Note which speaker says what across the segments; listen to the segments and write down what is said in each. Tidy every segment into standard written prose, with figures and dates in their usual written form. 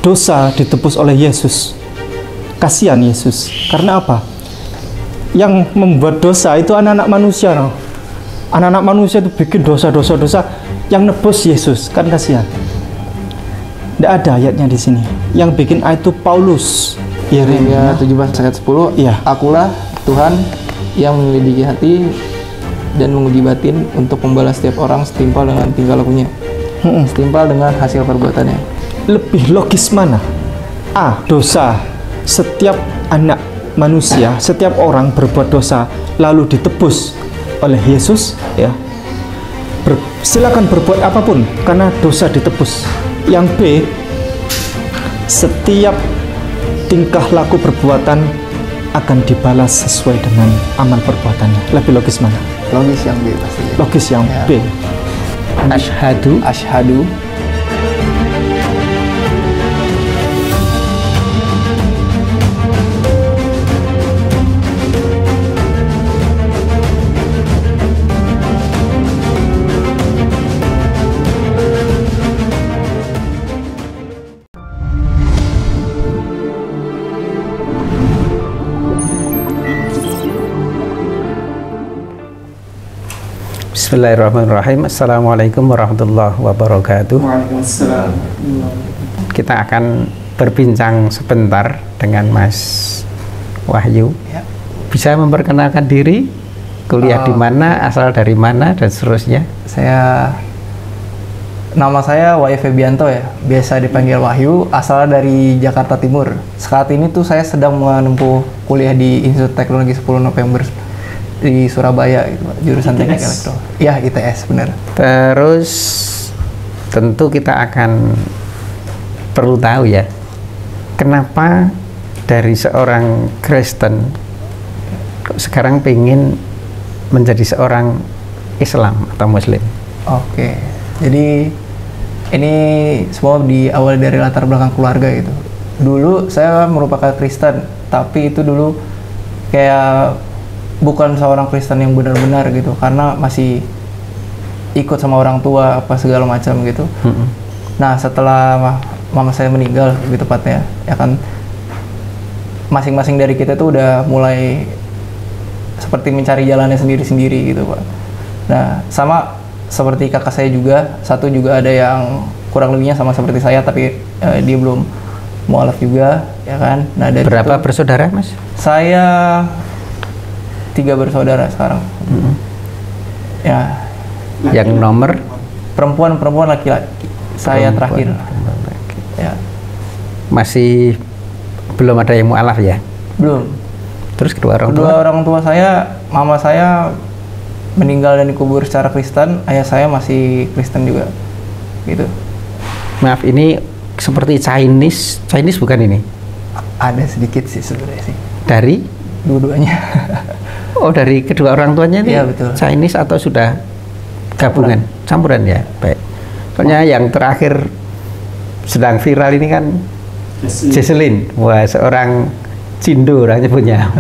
Speaker 1: dosa ditebus oleh Yesus. Kasihan Yesus. Karena apa? Yang membuat dosa itu anak-anak manusia. No? Anak-anak manusia itu bikin dosa-dosa, yang nebus Yesus. Kan kasihan. Tidak ada ayatnya di sini. Yang bikin ayat itu Paulus.
Speaker 2: Yeremia 17 ayat 10.
Speaker 1: Iya.
Speaker 2: Akulah Tuhan yang menyelidiki hati dan menguji batin untuk membalas setiap orang setimpal dengan tingkah lakunya, setimpal dengan hasil perbuatannya.
Speaker 1: Lebih logis mana? A. Dosa. Setiap anak manusia, setiap orang berbuat dosa lalu ditebus oleh Yesus, ya. Silakan berbuat apapun karena dosa ditebus. Yang B, setiap tingkah laku perbuatan akan dibalas sesuai dengan amal perbuatannya. Lebih logis mana?
Speaker 2: Logis yang B pasti.
Speaker 1: Logis yang
Speaker 2: ya.
Speaker 1: B.
Speaker 2: Asyhadu
Speaker 3: Bismillahirrahmanirrahim. Assalamualaikum warahmatullahi wabarakatuh.
Speaker 1: Waalaikumsalam.
Speaker 3: Kita akan berbincang sebentar dengan Mas Wahyu.
Speaker 2: ya.
Speaker 3: Bisa memperkenalkan diri, kuliah di mana, asal dari mana, dan seterusnya.
Speaker 2: Nama saya Wahyu Febianto ya, biasa dipanggil Wahyu, asal dari Jakarta Timur. Saat ini tuh saya sedang menempuh kuliah di Institut Teknologi 10 November di Surabaya gitu, jurusan Teknik Elektro. Ya, ITS benar.
Speaker 3: Terus tentu kita akan perlu tahu ya, kenapa dari seorang Kristen kok sekarang pengen menjadi seorang Islam atau Muslim?
Speaker 2: Oke, jadi ini semua diawali dari latar belakang keluarga gitu. Dulu saya merupakan Kristen, tapi itu dulu kayak bukan seorang Kristen yang benar-benar gitu, karena masih ikut sama orang tua apa segala macam gitu. Nah, setelah mama saya meninggal lebih tepatnya, ya kan, masing-masing dari kita tuh udah mulai seperti mencari jalannya sendiri-sendiri gitu, Pak. Nah, sama seperti kakak saya juga, satu juga ada yang kurang lebihnya sama seperti saya, tapi dia belum mualaf juga, ya kan. Nah, dari
Speaker 3: Berapa
Speaker 2: itu,
Speaker 3: bersaudara, Mas?
Speaker 2: saya 3 bersaudara sekarang. Ya.
Speaker 3: Yang nomor?
Speaker 2: Perempuan laki-laki. Saya terakhir. Ya.
Speaker 3: Masih belum ada yang mualaf ya?
Speaker 2: Belum.
Speaker 3: Terus kedua orang tua?
Speaker 2: Kedua orang tua saya, mama saya meninggal dan dikubur secara Kristen, ayah saya masih Kristen juga. Gitu.
Speaker 3: Maaf, ini seperti Chinese bukan ini?
Speaker 2: Ada sedikit sih sebenarnya sih.
Speaker 3: Dari?
Speaker 2: Dua-duanya.
Speaker 3: Oh, dari kedua orang tuanya ini?
Speaker 2: Iya, betul.
Speaker 3: Chinese atau sudah gabungan? Campuran ya? Baik. Soalnya yang terakhir sedang viral ini kan Jesselyn. Wah, seorang Cindo orangnya punya.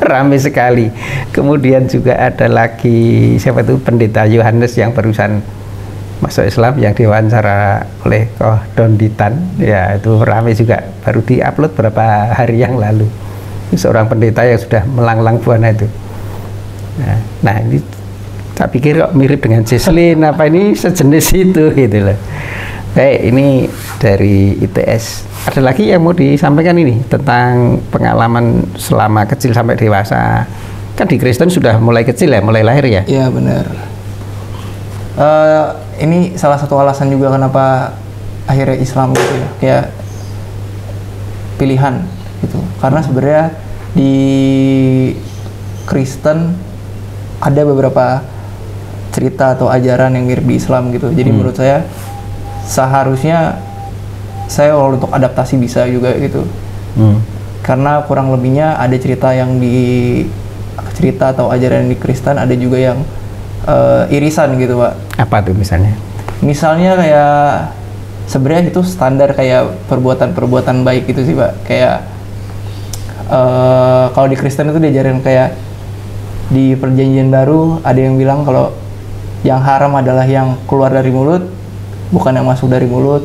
Speaker 3: Ramai sekali. Kemudian juga ada lagi, siapa itu, Pendeta Yohanes yang barusan masuk Islam, yang diwawancara oleh Koh Donditan. Ya, itu ramai juga. Baru diupload beberapa hari yang lalu. Seorang pendeta yang sudah melanglang buana itu. Nah, ini tak pikir kok mirip dengan Jesselyn, apa ini sejenis itu gitu loh. Baik, ini dari ITS. Ada lagi yang mau disampaikan ini tentang pengalaman selama kecil sampai dewasa. Kan di Kristen sudah mulai kecil ya, mulai lahir ya?
Speaker 2: Iya, benar. Ini salah satu alasan juga kenapa akhirnya Islam gitu ya, kayak pilihan gitu. Karena sebenarnya di Kristen ada beberapa cerita atau ajaran yang mirip di Islam gitu. Jadi menurut saya seharusnya saya untuk adaptasi bisa juga gitu. Karena kurang lebihnya ada cerita yang di cerita atau ajaran di Kristen, ada juga yang irisan gitu, Pak.
Speaker 3: Apa tuh misalnya?
Speaker 2: Misalnya kayak sebenarnya itu standar kayak perbuatan-perbuatan baik gitu sih, Pak. Kayak kalau di Kristen itu diajarin kayak di Perjanjian Baru ada yang bilang kalau yang haram adalah yang keluar dari mulut, bukan yang masuk dari mulut.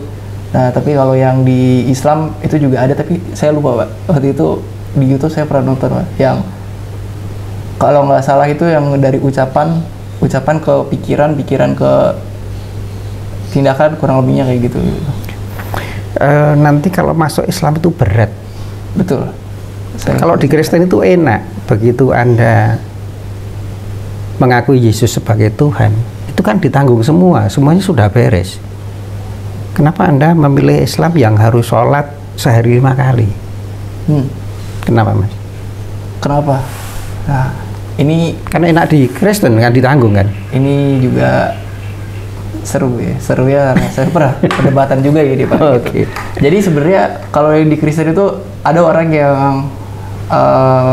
Speaker 2: Nah, tapi kalau yang di Islam itu juga ada, tapi saya lupa Pak. Waktu itu di YouTube saya pernah nonton Pak, yang kalau nggak salah itu yang dari ucapan ke pikiran ke tindakan, kurang lebihnya kayak gitu.
Speaker 3: Nanti kalau masuk Islam itu berat.
Speaker 2: Betul.
Speaker 3: Kalau di Kristen itu enak, begitu Anda mengakui Yesus sebagai Tuhan, itu kan ditanggung semuanya sudah beres. Kenapa Anda memilih Islam yang harus sholat sehari 5 kali? Kenapa Mas? Kenapa?
Speaker 2: Nah, ini
Speaker 3: karena enak di Kristen kan, ditanggung kan?
Speaker 2: Ini juga seru ya, saya pernah perdebatan juga ya di Pak.
Speaker 3: Oke.
Speaker 2: Jadi sebenarnya kalau di Kristen itu ada orang yang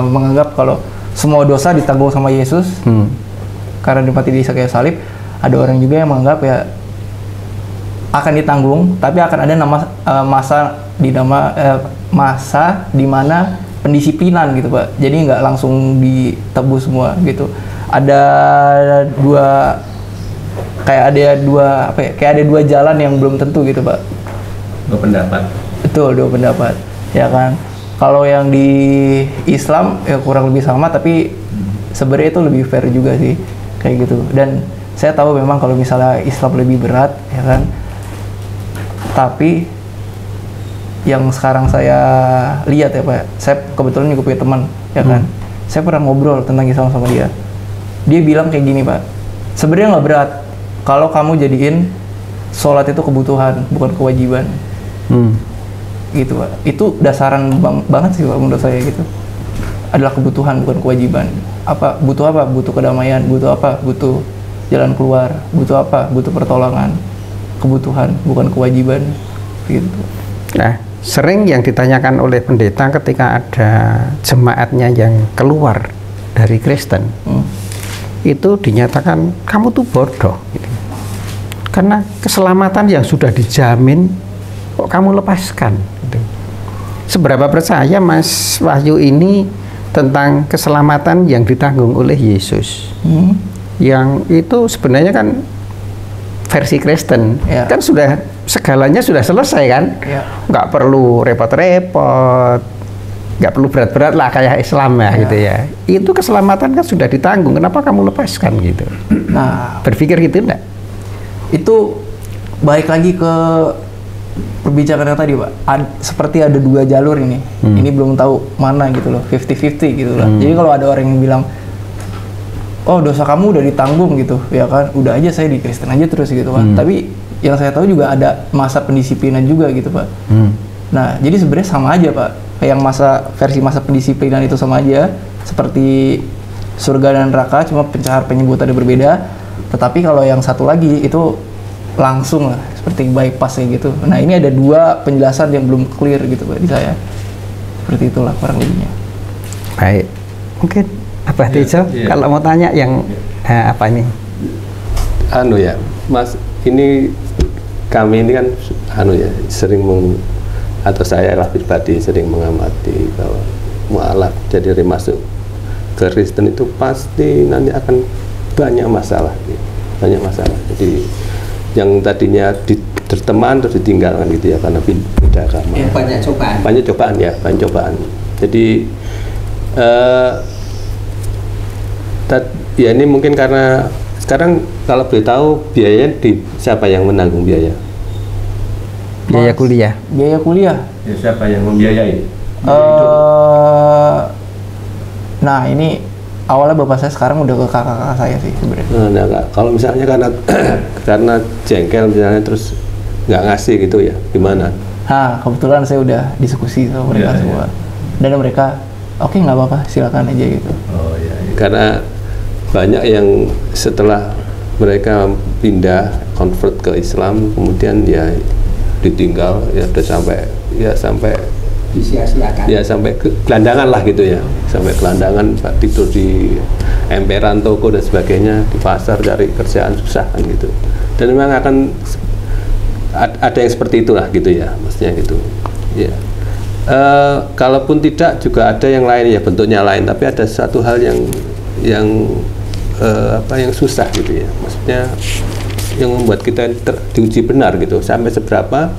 Speaker 2: menganggap kalau semua dosa ditanggung sama Yesus karena dimati di kayu salib. Ada orang juga yang menganggap ya akan ditanggung, tapi akan ada masa di mana pendisiplinan gitu Pak. Jadi nggak langsung ditebus semua gitu. Ada dua jalan yang belum tentu gitu Pak.
Speaker 3: Dua pendapat.
Speaker 2: Betul, dua pendapat. Ya kan. Kalau yang di Islam ya kurang lebih sama, tapi sebenarnya itu lebih fair juga sih kayak gitu. Dan saya tahu memang kalau misalnya Islam lebih berat, ya kan. Tapi yang sekarang saya lihat ya Pak, saya kebetulan juga punya teman, ya kan. Saya pernah ngobrol tentang Islam sama dia. Dia bilang kayak gini Pak, sebenarnya nggak berat kalau kamu jadiin sholat itu kebutuhan, bukan kewajiban. Gitu Pak. Itu dasaran banget sih Pak menurut saya gitu. Adalah kebutuhan, bukan kewajiban. Butuh apa? Butuh kedamaian. Butuh apa? Butuh jalan keluar. Butuh apa? Butuh pertolongan. Kebutuhan, bukan kewajiban. Gitu.
Speaker 3: Nah, sering yang ditanyakan oleh pendeta ketika ada jemaatnya yang keluar dari Kristen, itu dinyatakan kamu tuh bodoh gitu. Karena keselamatan yang sudah dijamin kok kamu lepaskan gitu. Seberapa percaya Mas Wahyu ini tentang keselamatan yang ditanggung oleh Yesus? Yang itu sebenarnya kan versi Kristen, kan sudah segalanya sudah selesai kan, nggak perlu repot-repot, nggak perlu berat-berat lah kayak Islam ya gitu ya. Itu keselamatan kan sudah ditanggung, kenapa kamu lepaskan gitu?
Speaker 2: Nah,
Speaker 3: berpikir gitu enggak?
Speaker 2: Itu balik lagi ke perbincangan tadi Pak. Seperti ada dua jalur ini. Ini belum tahu mana gitu loh, 50-50 gitu lah. Jadi kalau ada orang yang bilang, oh dosa kamu udah ditanggung gitu, ya kan, udah aja saya di Kristen aja terus gitu Pak. Tapi yang saya tahu juga ada masa pendisiplinan juga gitu Pak. Nah, jadi sebenarnya sama aja Pak. Yang versi masa pendisiplinan itu sama aja, seperti surga dan neraka, cuma penyebutannya berbeda. Tetapi kalau yang satu lagi itu langsung lah, seperti bypass kayak gitu. Nah, ini ada dua penjelasan yang belum clear gitu Pak di saya. Seperti itulah kurang lebihnya.
Speaker 3: Baik, mungkin Abah Tejo, kalau mau tanya yang apa ini?
Speaker 4: Ya, Mas, ini kami ini kan sering atau saya lah pribadi sering mengamati bahwa mualaf jadi masuk ke Kristen itu pasti nanti akan banyak masalah. Jadi yang tadinya berteman terus ditinggalkan gitu ya karena beda agama. Banyak cobaan. Jadi ya ini mungkin karena sekarang kalau boleh tahu biayanya siapa yang menanggung biaya?
Speaker 3: Biaya kuliah.
Speaker 2: Biaya kuliah.
Speaker 4: Ya, siapa yang membiayai?
Speaker 2: Nah ini awalnya bapak saya, sekarang udah ke kakak-kakak saya sih sebenarnya.
Speaker 4: Nah, kalau misalnya karena jengkel misalnya terus nggak ngasih gitu ya, gimana?
Speaker 2: Nah kebetulan saya udah diskusi sama mereka semua, dan mereka oke, nggak apa-apa, silakan aja gitu.
Speaker 4: Oh iya. Karena banyak yang setelah mereka pindah convert ke Islam kemudian ya ditinggal ya udah sampai
Speaker 3: disia-siakan.
Speaker 4: Ya sampai gelandangan lah gitu ya. Sampai gelandangan, tidur di emperan toko dan sebagainya, di pasar cari kerjaan susah kan gitu. Dan memang akan ada yang seperti itulah gitu ya, maksudnya gitu. Ya. Kalaupun tidak juga ada yang lain ya, bentuknya lain, tapi ada satu hal yang susah gitu ya, maksudnya yang membuat kita diuji benar gitu, sampai seberapa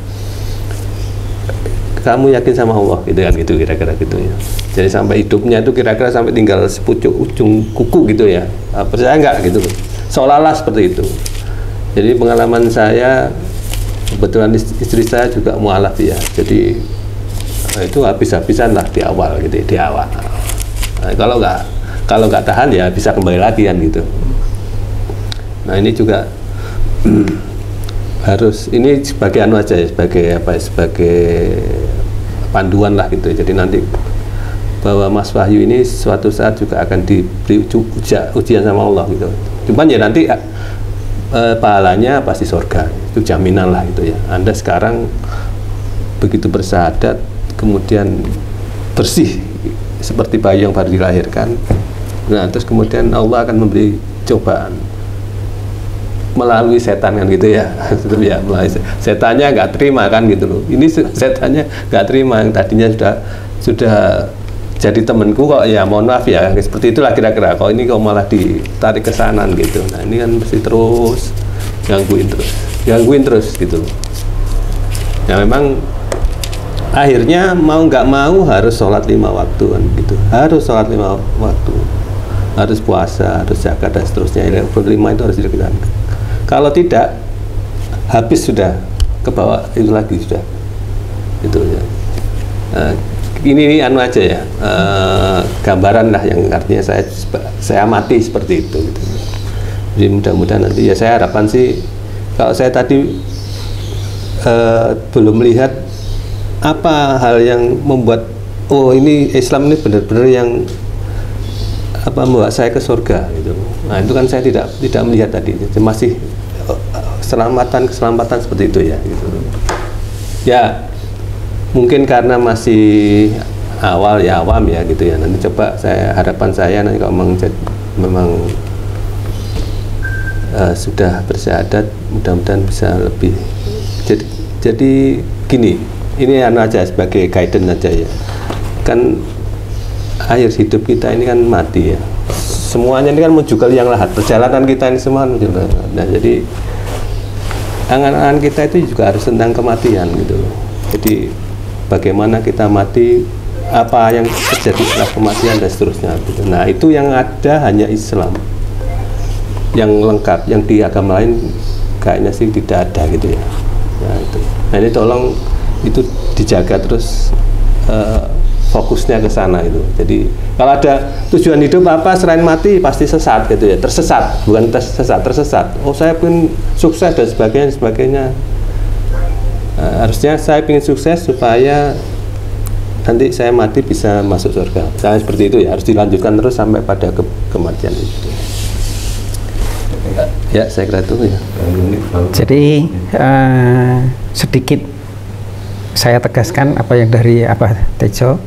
Speaker 4: kamu yakin sama Allah gitu kan, gitu kira-kira gitu ya. Jadi sampai hidupnya itu kira-kira sampai tinggal sepucuk ujung kuku gitu ya. Percaya nggak gitu, seolah-olah seperti itu. Jadi pengalaman saya, kebetulan istri saya juga mualaf ya, jadi itu habis-habisan lah di awal gitu, di awal. Nah, kalau nggak tahan ya bisa kembali lagi kan gitu. Nah ini juga harus, ini sebagai anu aja ya, sebagai apa, sebagai panduan lah gitu. Jadi nanti bahwa Mas Wahyu ini suatu saat juga akan diberi ujian sama Allah gitu. Cuman ya nanti pahalanya pasti surga, itu jaminan lah gitu ya. Anda sekarang begitu bersahadat, kemudian bersih seperti bayi yang baru dilahirkan. Nah terus kemudian Allah akan memberi cobaan melalui setan kan gitu ya. Ya melalui setannya nggak terima kan gitu loh. Ini setannya nggak terima, yang tadinya sudah jadi temanku kok ya, mohon maaf ya, seperti itulah kira-kira. Kok ini kok malah ditarik ke sana gitu. Nah ini kan mesti terus gangguin terus gitu loh. Ya memang akhirnya mau nggak mau harus sholat 5 waktu kan gitu, harus sholat 5 waktu, harus puasa, harus zakat dan seterusnya. Yang berlima itu harus dilakukan. Kalau tidak, habis sudah, ke bawah itu lagi sudah, itu ya. Ini anu aja ya, gambaran lah yang artinya saya amati seperti itu. Gitu. Jadi mudah-mudahan nanti ya, saya harapan sih, kalau saya tadi belum melihat apa hal yang membuat oh ini Islam ini benar-benar yang apa membawa saya ke surga gitu. Nah itu kan saya tidak melihat tadi, masih keselamatan seperti itu ya gitu. Ya mungkin karena masih awam ya gitu ya. Nanti coba harapan saya nanti kalau memang sudah bersyahadat, mudah-mudahan bisa lebih. Jadi gini, ini aja sebagai guidance aja ya. Kan akhir hidup kita ini kan mati ya. Semuanya ini kan menuju ke liang lahat. Perjalanan kita ini semua menuju ke liang lahat. Nah, jadi angan-angan kita itu juga harus tentang kematian gitu. Jadi bagaimana kita mati, apa yang terjadi setelah kematian dan seterusnya gitu. Nah, itu yang ada hanya Islam yang lengkap, yang di agama lain kayaknya sih tidak ada gitu ya. Nah, itu. Nah, ini tolong itu dijaga terus, fokusnya ke sana itu. Jadi kalau ada tujuan hidup apa selain mati pasti sesat gitu ya, tersesat, bukan tersesat. Oh saya pun sukses dan sebagainya. Harusnya saya ingin sukses supaya nanti saya mati bisa masuk surga. Saya seperti itu ya, harus dilanjutkan terus sampai pada kematian itu. Ya saya kira itu ya.
Speaker 3: Jadi sedikit saya tegaskan apa yang dari Tejo.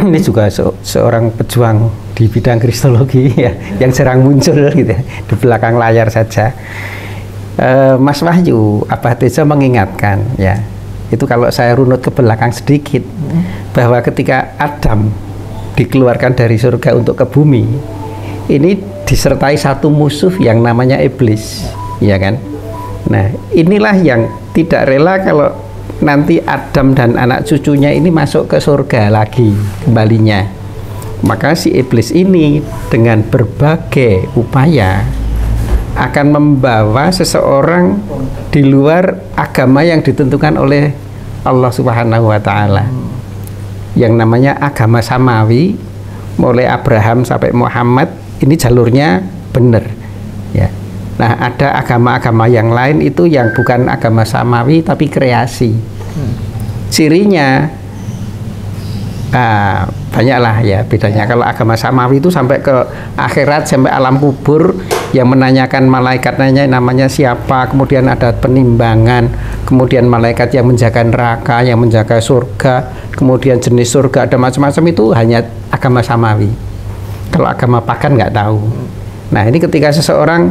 Speaker 3: Ini juga seorang pejuang di bidang kristologi ya, yang jarang muncul gitu ya, di belakang layar saja. Mas Wahyu, Tejo mengingatkan ya, itu kalau saya runut ke belakang sedikit, bahwa ketika Adam dikeluarkan dari surga untuk ke bumi, ini disertai satu musuh yang namanya iblis, ya kan? Nah, inilah yang tidak rela kalau nanti Adam dan anak cucunya ini masuk ke surga lagi kembalinya. Maka si iblis ini dengan berbagai upaya akan membawa seseorang di luar agama yang ditentukan oleh Allah Subhanahu wa Ta'ala, yang namanya agama samawi, mulai Abraham sampai Muhammad. Ini jalurnya benar ya. Nah, ada agama-agama yang lain itu yang bukan agama samawi tapi kreasi. Cirinya banyaklah ya bedanya. Kalau agama samawi itu sampai ke akhirat, sampai alam kubur, yang menanyakan malaikatnya namanya siapa, kemudian ada penimbangan, kemudian malaikat yang menjaga neraka, yang menjaga surga, kemudian jenis surga, ada macam-macam. Itu hanya agama samawi. Kalau agama pagan nggak tahu. Nah, ini ketika seseorang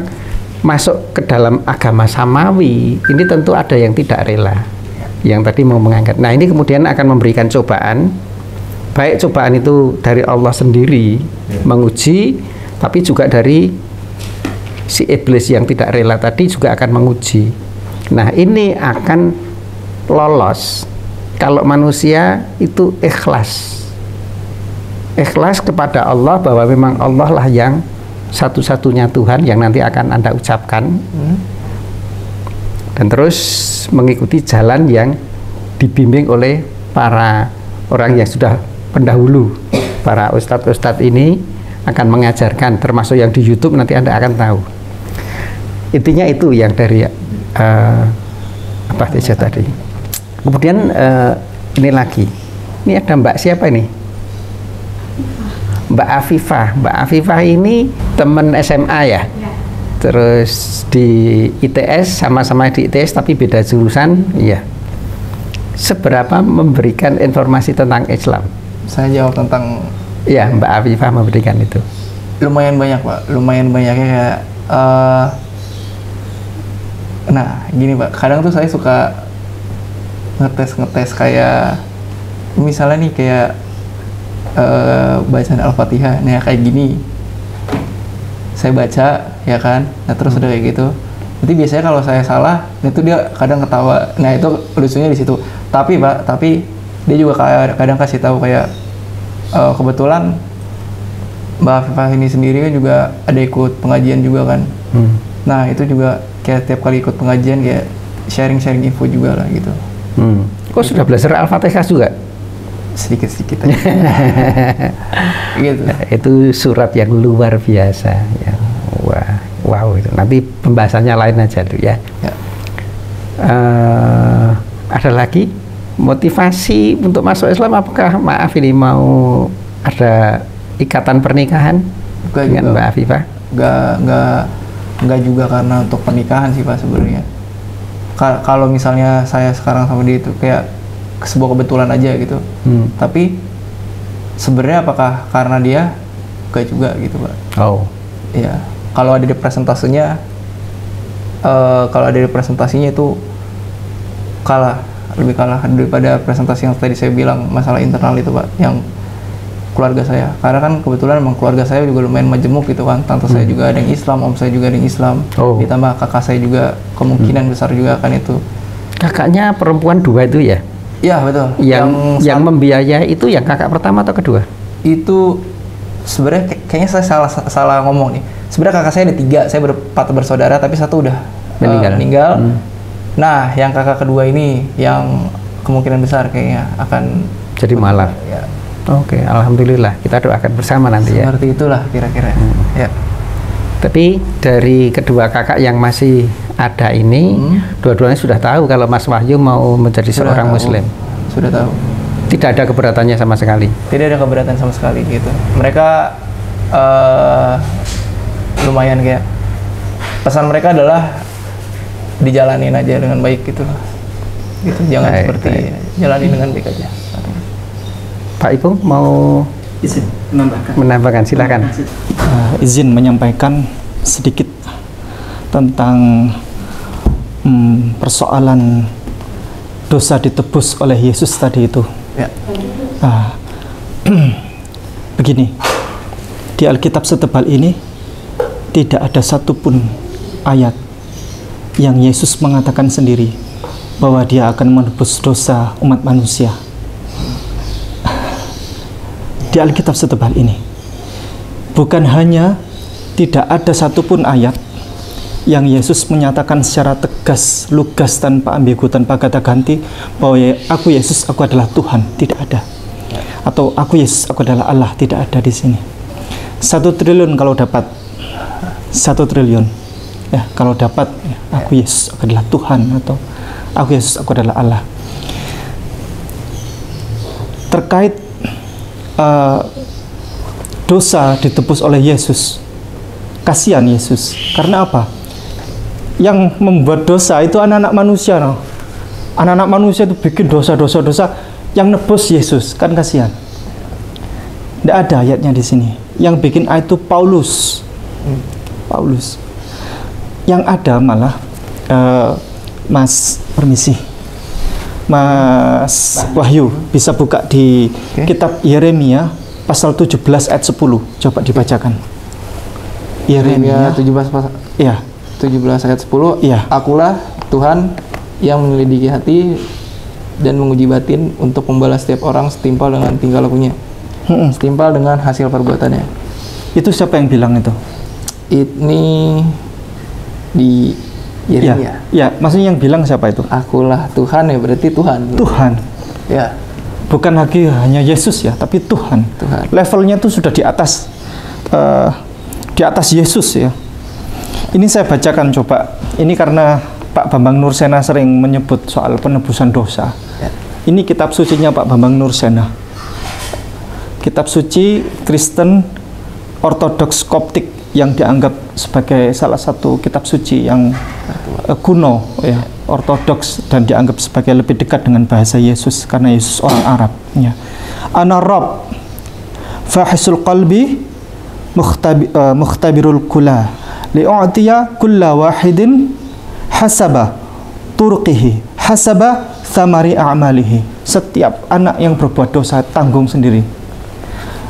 Speaker 3: masuk ke dalam agama samawi, ini tentu ada yang tidak rela, yang tadi mau mengangkat. Nah, ini kemudian akan memberikan cobaan, baik cobaan itu dari Allah sendiri menguji, tapi juga dari si iblis yang tidak rela tadi juga akan menguji. Nah, ini akan lolos kalau manusia itu ikhlas kepada Allah, bahwa memang Allah lah yang satu-satunya Tuhan yang nanti akan Anda ucapkan, dan terus mengikuti jalan yang dibimbing oleh para orang yang sudah pendahulu. Para ustadz-ustadz ini akan mengajarkan, termasuk yang di YouTube, nanti Anda akan tahu. Intinya itu yang dari Abah Teja tadi. Kemudian ini lagi, ini ada Mbak siapa ini? Mbak Afifah. Mbak Afifah ini teman SMA ya? Terus di ITS, sama-sama di ITS tapi beda jurusan. Iya. Seberapa memberikan informasi tentang Islam?
Speaker 2: Saya jawab tentang.
Speaker 3: Iya, Mbak Afifah memberikan itu.
Speaker 2: Lumayan banyak Pak, lumayan banyaknya kayak. Nah, gini Pak, kadang tuh saya suka ngetes kayak, misalnya nih kayak bacaan Al-Fatihah, nah kayak gini. Saya baca, ya kan, nah terus udah kayak gitu. Nanti biasanya kalau saya salah, itu dia kadang ketawa. Nah itu lucunya di situ. Tapi Pak, dia juga kadang kasih tahu kayak kebetulan Mbak Afifah ini sendiri kan juga ada ikut pengajian juga kan. Nah itu juga kayak tiap kali ikut pengajian kayak sharing info juga lah gitu.
Speaker 3: Kok sudah belajar Al-Fatihah juga?
Speaker 2: Sedikit aja. Gitu.
Speaker 3: Nah, itu surat yang luar biasa ya. Wow itu. Nanti pembahasannya lain aja dulu ya. Ada lagi motivasi untuk masuk Islam, apakah maaf ini mau ada ikatan pernikahan dengan Mbak Afifah?
Speaker 2: Enggak juga karena untuk pernikahan sih Pak sebenarnya. Kalau misalnya saya sekarang sama dia itu kayak sebuah kebetulan aja gitu. Tapi sebenarnya apakah karena dia? Enggak juga gitu Pak.
Speaker 3: Oh.
Speaker 2: Iya. Kalau ada di presentasinya, itu lebih kalah daripada presentasi yang tadi saya bilang masalah internal itu Pak, yang keluarga saya. Karena kan kebetulan memang keluarga saya juga lumayan majemuk gitu kan. Tante saya juga ada yang Islam, om saya juga ada yang Islam. Ditambah kakak saya juga kemungkinan besar juga kan itu.
Speaker 3: Kakaknya perempuan 2 itu ya?
Speaker 2: Iya betul.
Speaker 3: Yang membiayai itu yang kakak pertama atau kedua?
Speaker 2: Itu sebenarnya kayaknya saya salah ngomong nih. Sebenarnya kakak saya ada 3, saya 4 bersaudara tapi 1 udah meninggal. Nah, yang kakak kedua ini yang kemungkinan besar kayaknya akan
Speaker 3: jadi mualaf.
Speaker 2: Ya.
Speaker 3: Oke, alhamdulillah. Kita doakan bersama nanti ya.
Speaker 2: Seperti itulah kira-kira. Ya.
Speaker 3: Tapi dari kedua kakak yang masih ada ini, dua-duanya sudah tahu kalau Mas Wahyu mau menjadi seorang Muslim.
Speaker 2: Sudah tahu.
Speaker 3: Tidak ada keberatannya sama sekali.
Speaker 2: Tidak ada keberatan sama sekali gitu. Mereka lumayan kayak pesan mereka adalah dijalanin aja dengan baik gitu. Gitu, jangan seperti jalanin dengan baik aja.
Speaker 3: Pak Ipung mau
Speaker 1: izin
Speaker 3: menambahkan, silakan.
Speaker 1: Izin menyampaikan sedikit tentang persoalan dosa ditebus oleh Yesus tadi itu.
Speaker 2: Ya.
Speaker 1: Begini, di Alkitab setebal ini tidak ada satupun ayat yang Yesus mengatakan sendiri bahwa dia akan menebus dosa umat manusia. Di Alkitab setebal ini bukan hanya tidak ada satupun ayat yang Yesus menyatakan secara tegas, lugas, tanpa ambigu, tanpa kata ganti bahwa aku Yesus, aku adalah Tuhan, tidak ada. Atau aku Yesus, aku adalah Allah, tidak ada di sini. 1 triliun kalau dapat, 1 triliun ya, kalau dapat ya, aku Yesus, aku adalah Tuhan, atau aku Yesus, aku adalah Allah. Terkait dosa ditebus oleh Yesus, kasihan Yesus. Karena apa? Yang membuat dosa itu anak-anak manusia, no? Anak-anak manusia itu bikin dosa, yang nebus Yesus, kan kasihan. Tidak ada ayatnya di sini. Yang bikin ayat itu Paulus. Yang ada malah Mas permisi, Mas Wahyu bisa buka di kitab Yeremia pasal 17 ayat 10. Coba dibacakan. Yeremia
Speaker 2: 17 pasal. dan menguji batin untuk membalas setiap orang setimpal dengan tingkah lakunya, setimpal dengan hasil perbuatannya.
Speaker 1: Itu siapa yang bilang itu?
Speaker 2: Ini di Yeremia.
Speaker 1: Ya, maksudnya yang bilang siapa itu?
Speaker 2: Akulah Tuhan, ya berarti Tuhan.
Speaker 1: Tuhan.
Speaker 2: Ya.
Speaker 1: Bukan lagi hanya Yesus ya, tapi Tuhan. Levelnya itu sudah di atas Yesus ya. Ini saya bacakan coba. Ini karena Pak Bambang Nursena sering menyebut soal penebusan dosa.
Speaker 2: Ya.
Speaker 1: Ini kitab sucinya Pak Bambang Nursena. Kitab suci Kristen Ortodoks Koptik yang dianggap sebagai salah satu kitab suci yang kuno ya, ortodoks, dan dianggap sebagai lebih dekat dengan bahasa Yesus karena Yesus orang Arab ya. Ana Rabb fahisul qalbi mukhtabirul kula li'u'tiya kulla wahidin hasaba turqihi hasaba thamari a'malihi. Setiap anak yang berbuat dosa tanggung sendiri.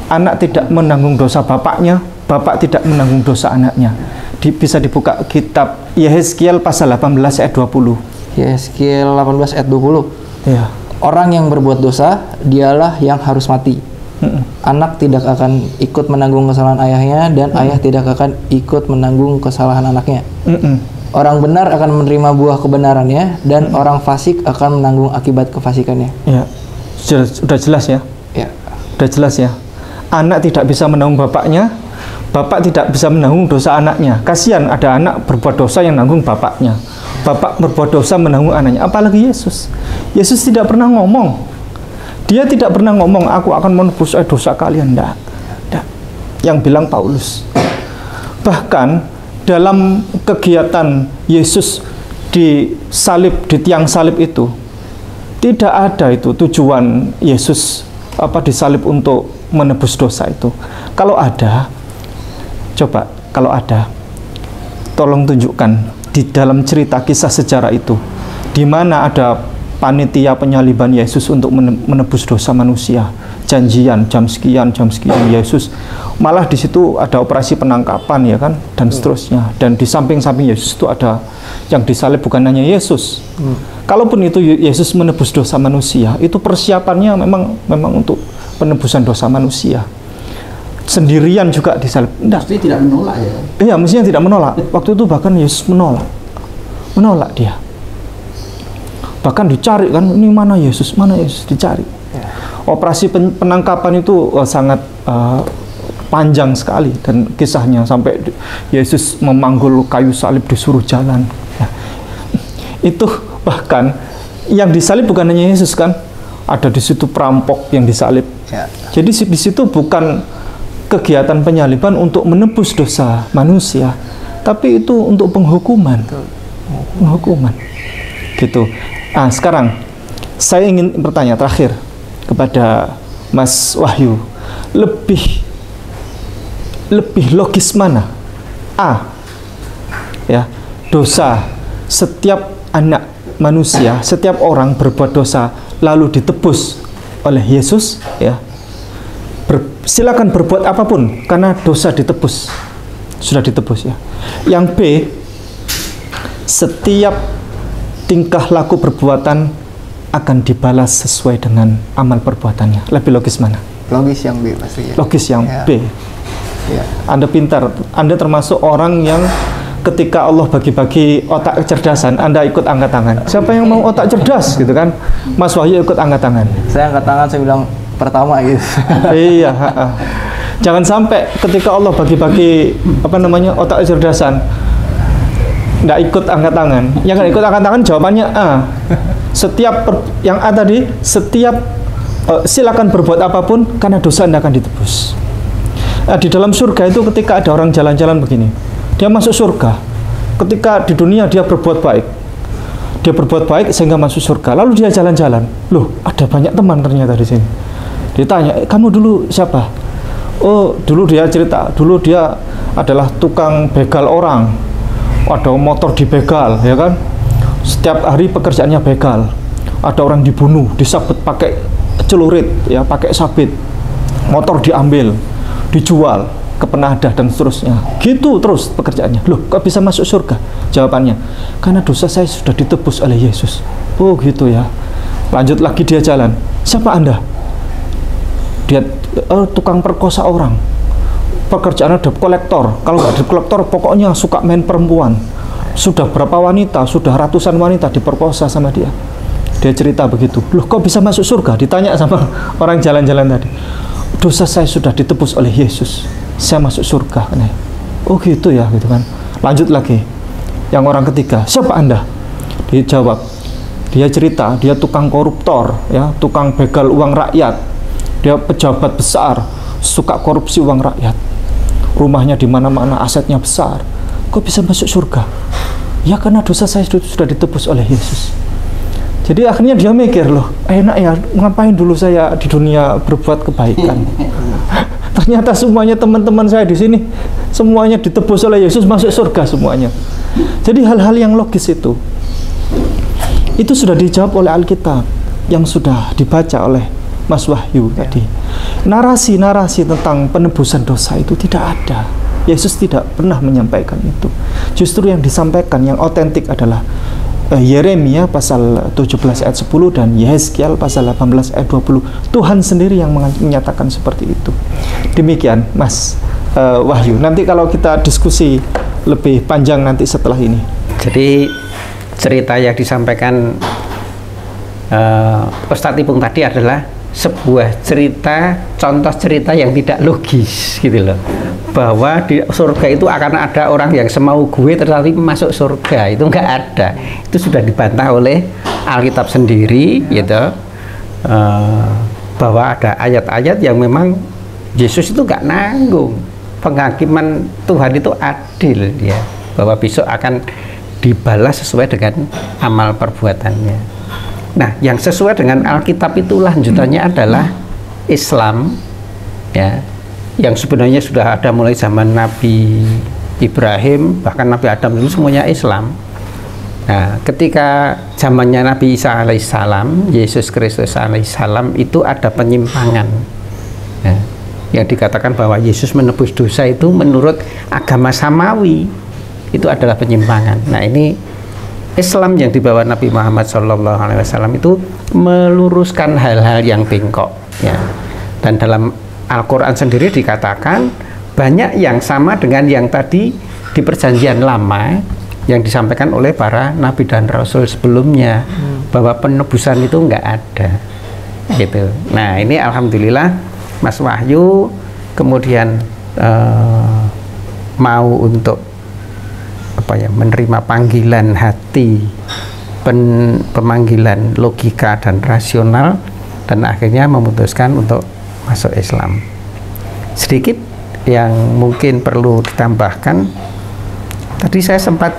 Speaker 1: Anak tidak menanggung dosa bapaknya, bapak tidak menanggung dosa anaknya. Bisa dibuka kitab Yehezkiel pasal 18 ayat 20.
Speaker 2: Yehezkiel 18 ayat 20.
Speaker 1: Ya.
Speaker 2: Orang yang berbuat dosa, dialah yang harus mati. Anak tidak akan ikut menanggung kesalahan ayahnya, dan ayah tidak akan ikut menanggung kesalahan anaknya. Orang benar akan menerima buah kebenarannya, dan orang fasik akan menanggung akibat kefasikannya.
Speaker 1: Ya, sudah jelas ya.
Speaker 2: Ya.
Speaker 1: Sudah jelas ya. Anak tidak bisa menanggung bapaknya, bapak tidak bisa menanggung dosa anaknya. Kasihan ada anak berbuat dosa yang nanggung bapaknya, bapak berbuat dosa menanggung anaknya. Apalagi Yesus. Yesus tidak pernah ngomong. Dia tidak pernah ngomong, aku akan menebus dosa kalian. Tidak. Yang bilang Paulus. Bahkan dalam kegiatan Yesus di salib, di tiang salib itu, tidak ada itu tujuan Yesus disalib untuk menebus dosa itu. Kalau ada, coba kalau ada, tolong tunjukkan di dalam cerita kisah sejarah itu, di mana ada panitia penyaliban Yesus untuk menebus dosa manusia, janjian jam sekian Yesus, malah di situ ada operasi penangkapan ya kan, dan seterusnya. Dan di samping-samping Yesus itu ada yang disalib bukan hanya Yesus. Kalaupun itu Yesus menebus dosa manusia, itu persiapannya memang untuk penebusan dosa manusia. Sendirian juga disalib.
Speaker 3: Mesti tidak menolak ya?
Speaker 1: Iya, mestinya tidak menolak. Waktu itu bahkan Yesus menolak dia. Bahkan dicari kan, ini mana Yesus dicari. Operasi penangkapan itu sangat panjang sekali, dan kisahnya sampai Yesus memanggul kayu salib disuruh jalan. Itu bahkan yang disalib bukan hanya Yesus kan, ada di situ perampok yang disalib. Jadi di situ bukan kegiatan penyaliban untuk menebus dosa manusia, tapi itu untuk penghukuman. Gitu. Nah, sekarang saya ingin bertanya terakhir kepada Mas Wahyu, lebih logis mana? Ya, dosa setiap anak manusia, setiap orang berbuat dosa lalu ditebus oleh Yesus ya. Silakan berbuat apapun karena dosa ditebus, sudah ditebus ya. Yang B, setiap tingkah laku perbuatan akan dibalas sesuai dengan amal perbuatannya. Lebih logis mana?
Speaker 2: Logis yang B pasti ya.
Speaker 1: Logis yang B.
Speaker 2: Ya.
Speaker 1: Anda pintar, Anda termasuk orang yang ketika Allah bagi-bagi otak kecerdasan, Anda ikut angkat tangan. Siapa yang mau otak cerdas gitu kan? Mas Wahyu ikut angkat tangan.
Speaker 2: Saya angkat tangan, saya bilang pertama gitu.
Speaker 1: Iya, jangan sampai ketika Allah bagi-bagi otak kecerdasan, nggak ikut angkat tangan. Yang nggak ikut angkat tangan jawabannya A. Yang A tadi, silakan berbuat apapun karena dosa Anda akan ditebus. Di dalam surga itu ketika ada orang jalan-jalan begini, dia masuk surga. Ketika di dunia dia berbuat baik sehingga masuk surga. Lalu dia jalan-jalan, loh ada banyak teman ternyata di sini. Ditanya, kamu dulu siapa? Oh, dulu dia cerita, dulu dia adalah tukang begal orang. Ada motor dibegal, ya kan? Setiap hari pekerjaannya begal. Ada orang dibunuh, disabet pakai celurit, ya, pakai sabit. Motor diambil, dijual ke penadah dan seterusnya. Gitu terus pekerjaannya. Loh, kok bisa masuk surga? Jawabannya, karena dosa saya sudah ditebus oleh Yesus. Oh, gitu ya. Lanjut lagi dia jalan. Siapa Anda? Dia tukang perkosa orang. Pekerjaan debt kolektor. Kalau nggak debt kolektor, pokoknya suka main perempuan. Sudah berapa wanita, sudah ratusan wanita diperkosa sama dia. Dia cerita begitu. Loh, kok bisa masuk surga? Ditanya sama orang jalan-jalan tadi. Dosa saya sudah ditebus oleh Yesus. Saya masuk surga. Oh gitu ya, gitu kan. Lanjut lagi. Yang orang ketiga, siapa Anda? Dia jawab. Dia cerita, dia tukang koruptor, ya, tukang begal uang rakyat. Dia pejabat besar, suka korupsi uang rakyat. Rumahnya di mana-mana, asetnya besar. Kok bisa masuk surga? Ya karena dosa saya sudah ditebus oleh Yesus. Jadi akhirnya dia mikir, loh, enak ya, ngapain dulu saya di dunia berbuat kebaikan. Ternyata semuanya teman-teman saya di sini, semuanya ditebus oleh Yesus, masuk surga semuanya. Jadi hal-hal yang logis itu sudah dijawab oleh Alkitab yang sudah dibaca oleh Mas Wahyu tadi. Narasi-narasi tentang penebusan dosa itu tidak ada. Yesus tidak pernah menyampaikan itu. Justru yang disampaikan, yang otentik adalah Yeremia pasal 17 ayat 10 dan Yehezkiel pasal 18 ayat 20. Tuhan sendiri yang menyatakan seperti itu. Demikian Mas Wahyu. Nanti kalau kita diskusi lebih panjang nanti setelah ini.
Speaker 3: Jadi cerita yang disampaikan Ustadz Ipung tadi adalah sebuah cerita, contoh cerita yang tidak logis gitu loh, bahwa di surga itu akan ada orang yang semau gue tetapi masuk surga, itu nggak ada. Itu sudah dibantah oleh Alkitab sendiri gitu, bahwa ada ayat-ayat yang memang Yesus itu nggak nanggung. Penghakiman Tuhan itu adil ya, bahwa besok akan dibalas sesuai dengan amal perbuatannya. Nah, yang sesuai dengan Alkitab itu lanjutannya adalah Islam ya, yang sebenarnya sudah ada mulai zaman Nabi Ibrahim, bahkan Nabi Adam dulu semuanya Islam. Nah, ketika zamannya Nabi Isa alaihissalam, Yesus Kristus alaihissalam, itu ada penyimpangan ya, yang dikatakan bahwa Yesus menebus dosa itu menurut agama samawi, itu adalah penyimpangan. Nah, ini Islam yang dibawa Nabi Muhammad SAW itu meluruskan hal-hal yang bengkok ya. Dan dalam Al-Quran sendiri dikatakan banyak yang sama dengan yang tadi di perjanjian lama yang disampaikan oleh para Nabi dan Rasul sebelumnya, bahwa penebusan itu nggak ada gitu. Nah, ini Alhamdulillah Mas Wahyu kemudian mau untuk menerima panggilan hati, pemanggilan logika dan rasional, dan akhirnya memutuskan untuk masuk Islam. Sedikit yang mungkin perlu ditambahkan, tadi saya sempat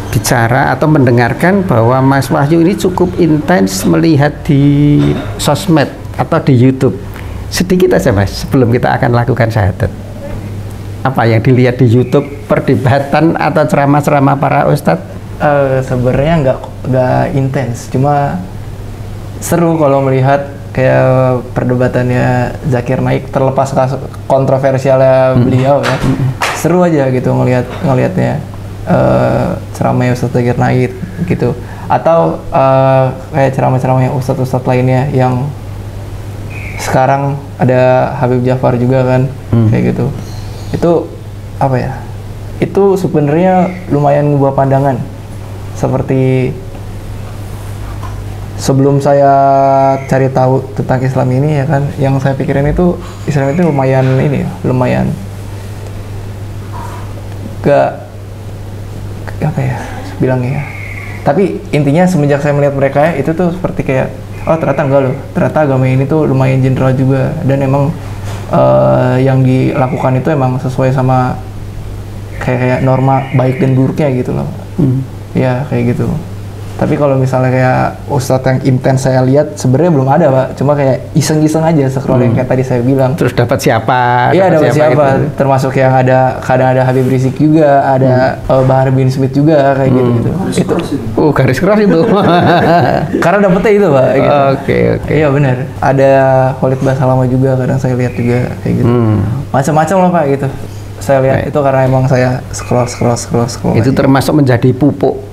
Speaker 3: bicara atau mendengarkan bahwa Mas Wahyu ini cukup intens melihat di sosmed atau di YouTube. Sedikit aja Mas, sebelum kita akan lakukan syahadat. Apa yang dilihat di YouTube, perdebatan atau ceramah-ceramah para ustadz?
Speaker 2: Sebenarnya nggak intens, cuma seru kalau melihat kayak perdebatannya Zakir Naik, terlepas kontroversialnya beliau ya. Seru aja gitu ngelihatnya ceramahnya Ustadz Zakir Naik gitu, atau kayak ceramah-ceramahnya ustadz-ustadz lainnya yang sekarang ada Habib Jafar juga kan, kayak gitu. Itu apa ya, itu sebenarnya lumayan ngubah pandangan. Seperti sebelum saya cari tahu tentang Islam ini ya kan, yang saya pikirin itu Islam itu lumayan gak apa ya bilangnya ya. Tapi intinya semenjak saya melihat mereka ya, itu tuh seperti kayak, oh ternyata enggak loh, ternyata agama ini tuh lumayan general juga, dan emang yang dilakukan itu emang sesuai sama kayak norma baik dan buruknya gitu loh. Ya kayak gitu. Tapi kalau misalnya kayak ustadz yang intens saya lihat sebenarnya belum ada Pak, cuma kayak iseng-iseng aja scrolling kayak tadi saya bilang.
Speaker 3: Terus dapat siapa?
Speaker 2: Iya, dapat siapa? Gitu. Termasuk yang kadang ada Habib Rizik juga, ada Bahar bin Smith juga kayak gitu. Itu.
Speaker 3: Garis keras itu.
Speaker 2: Karena dapetnya itu Pak. Gitu.
Speaker 3: Oke.
Speaker 2: Iya benar. Ada Khalid Basalama juga, kadang saya lihat juga kayak gitu. Macam-macam lah Pak gitu. Saya lihat itu karena emang saya scroll.
Speaker 3: Itu termasuk menjadi pupuk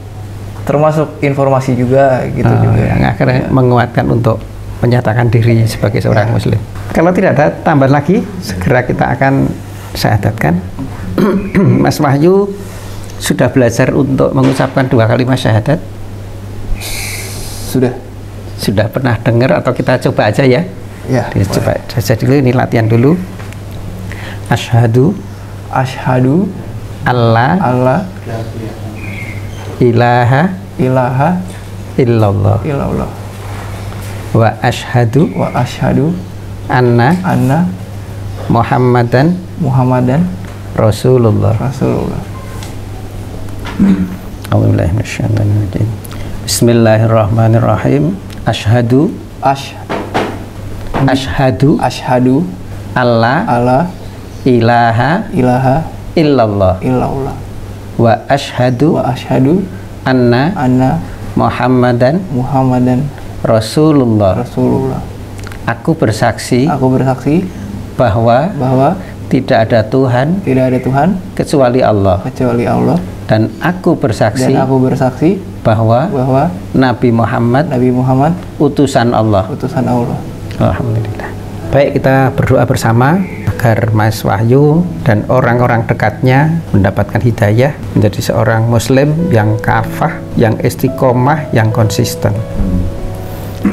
Speaker 2: termasuk informasi juga gitu juga.
Speaker 3: Yang akhirnya menguatkan untuk menyatakan diri sebagai seorang muslim. Kalau tidak ada tambahan lagi, segera kita akan syahadatkan. Mas Wahyu sudah belajar untuk mengucapkan 2 kalimat syahadat? Sudah pernah dengar atau kita coba aja ya?
Speaker 2: Ya.
Speaker 3: Coba saja dulu, ini latihan dulu. Asyhadu alla ilaha illallah wa asyhadu anna Muhammadan Rasulullah. Bismillahirrahmanirrahim. Asyhadu alla ilaha illallah wa asyhadu anna Muhammadan Rasulullah. Aku bersaksi bahwa tidak ada Tuhan kecuali Allah. Dan aku bersaksi bahwa Nabi Muhammad utusan Allah. Alhamdulillah. Baik, kita berdoa bersama agar Mas Wahyu dan orang-orang dekatnya mendapatkan hidayah menjadi seorang muslim yang kafah, yang istiqomah, yang konsisten.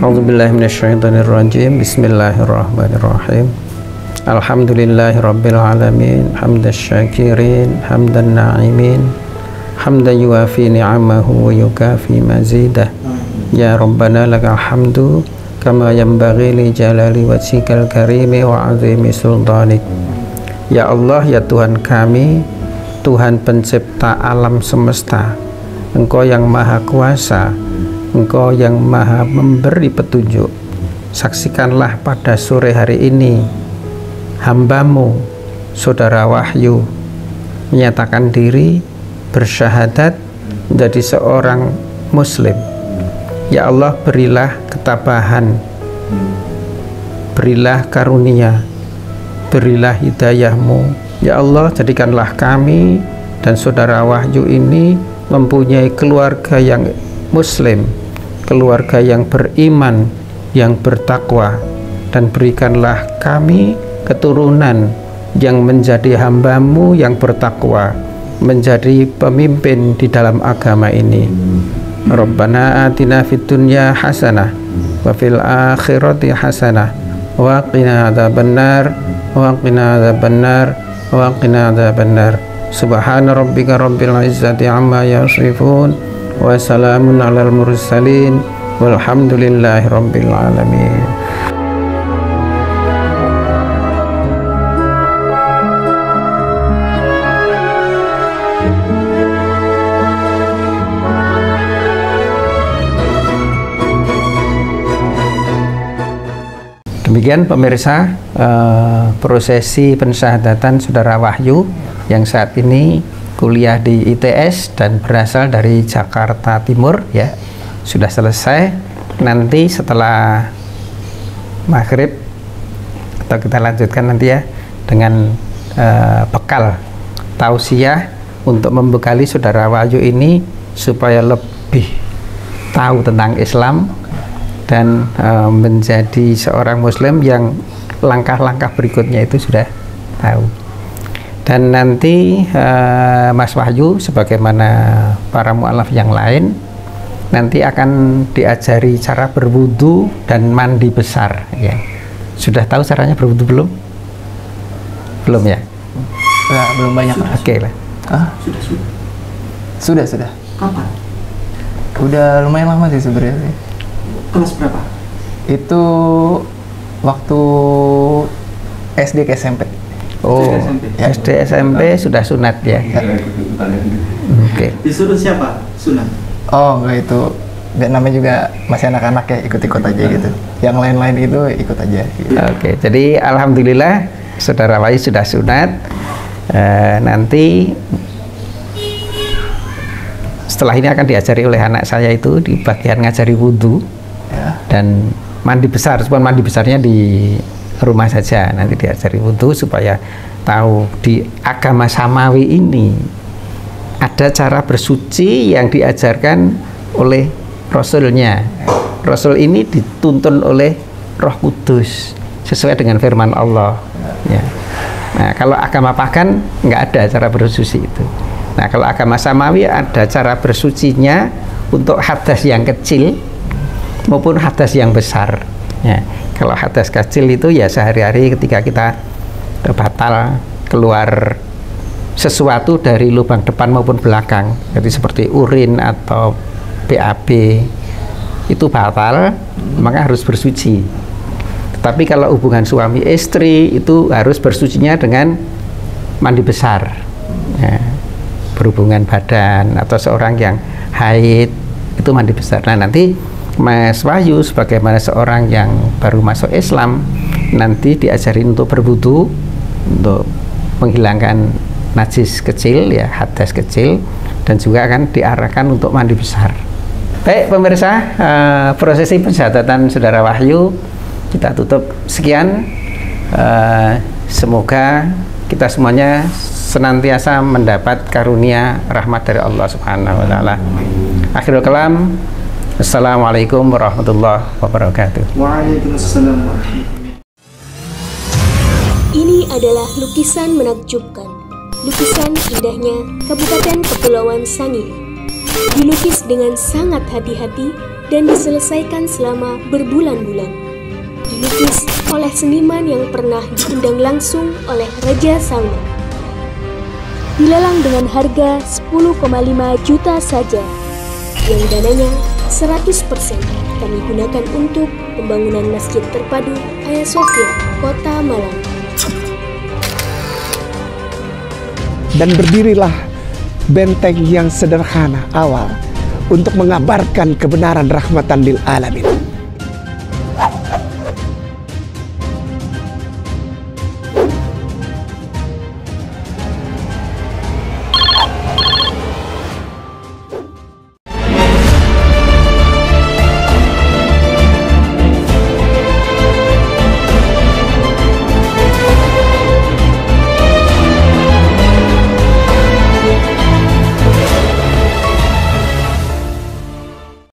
Speaker 3: A'udzubillahi minasyaitonirrajim. Bismillahirrahmanirrahim. Alhamdulillahirabbil alamin, hamdasy syakirin, hamdan na'imin, hamdan yuwafi ni'amahu wa yukafi mazidah. Ya Rabbana lakal hamdu kama yanbaghi li jalali wajhikal karimi wa 'azimi sultanik. Ya Allah, ya Tuhan kami, Tuhan pencipta alam semesta, Engkau yang maha kuasa, Engkau yang maha memberi petunjuk. Saksikanlah pada sore hari ini hamba-Mu, Saudara Wahyu, menyatakan diri bersyahadat menjadi seorang muslim. Ya Allah, berilah ketabahan, berilah karunia, berilah hidayah-Mu. Ya Allah, jadikanlah kami dan Saudara Wahyu ini mempunyai keluarga yang muslim, keluarga yang beriman, yang bertakwa, dan berikanlah kami keturunan yang menjadi hamba-Mu yang bertakwa, menjadi pemimpin di dalam agama ini. Rabbana atina fid dunya hasanah wa fil akhirati hasanah wa qina adzabannar wa qina adzabannar wa qina adzabannar. Subhana rabbika rabbil izzati amma yasifun wa salamun alal mursalin walhamdulillahi rabbil alamin. Demikian pemirsa, prosesi pensyahadatan Saudara Wahyu yang saat ini kuliah di ITS dan berasal dari Jakarta Timur ya, sudah selesai. Nanti setelah maghrib atau kita lanjutkan nanti ya dengan bekal tausiah untuk membekali Saudara Wahyu ini supaya lebih tahu tentang Islam dan menjadi seorang muslim yang langkah-langkah berikutnya itu sudah tahu. Dan nanti Mas Wahyu sebagaimana para mu'alaf yang lain nanti akan diajari cara berwudu dan mandi besar ya. Sudah tahu caranya berwudu belum? Belum ya?
Speaker 2: Nah, belum banyak.
Speaker 3: Oke lah.
Speaker 2: Sudah.
Speaker 1: Kapan?
Speaker 2: Udah lumayan lama sih sebenarnya.
Speaker 1: Kelas berapa?
Speaker 2: Itu waktu SD ke SMP.
Speaker 3: Oh,
Speaker 1: SMP.
Speaker 3: Ya. SD SMP sudah sunat ya. Oke.
Speaker 1: Disuruh siapa? Sunat.
Speaker 2: Oh, enggak, itu enggak, namanya juga masih anak-anak ya, ikut-ikut aja gitu. Yang lain-lain itu ikut aja gitu.
Speaker 3: Oke, jadi alhamdulillah Saudara Wahyu sudah sunat. Nanti setelah ini akan diajari oleh anak saya itu di bagian ngajari wudhu ya, dan mandi besar. Cuman mandi besarnya di rumah saja, nanti diajari wudhu supaya tahu di agama samawi ini ada cara bersuci yang diajarkan oleh Rasulnya. Rasul ini dituntun oleh Roh Kudus sesuai dengan firman Allah. Ya. Nah, kalau agama pagan nggak ada cara bersuci itu. Nah, kalau agama Samawi ada cara bersucinya untuk hadas yang kecil maupun hadas yang besar. Ya. Kalau hadas kecil itu ya sehari-hari ketika kita batal keluar sesuatu dari lubang depan maupun belakang, jadi seperti urin atau BAB itu batal, maka harus bersuci. Tapi kalau hubungan suami istri itu harus bersucinya dengan mandi besar, ya, berhubungan badan, atau seorang yang haid itu mandi besar. Nah, nanti Mas Wahyu sebagaimana seorang yang baru masuk Islam nanti diajarin untuk berwudu, untuk menghilangkan najis kecil, ya, hadas kecil, dan juga akan diarahkan untuk mandi besar. Baik pemirsa, prosesi pensyahadatan Saudara Wahyu kita tutup sekian. Semoga kita semuanya senantiasa mendapat karunia rahmat dari Allah Subhanahu wa taala. Akhirul kalam, assalamualaikum warahmatullahi wabarakatuh.
Speaker 1: Waalaikumsalam warahmatullahi.
Speaker 5: Ini adalah lukisan menakjubkan. Lukisan indahnya Kabupaten Kepulauan Sangihe. Dilukis dengan sangat hati-hati dan diselesaikan selama berbulan-bulan. Dilukis oleh seniman yang pernah diundang langsung oleh Raja Salman. Dilelang dengan harga 10,5 juta saja, yang dananya 100% kami gunakan untuk pembangunan Masjid Terpadu Hagia Sophia, Kota Malang.
Speaker 6: Dan berdirilah benteng yang sederhana awal untuk mengabarkan kebenaran rahmatan lil alamin.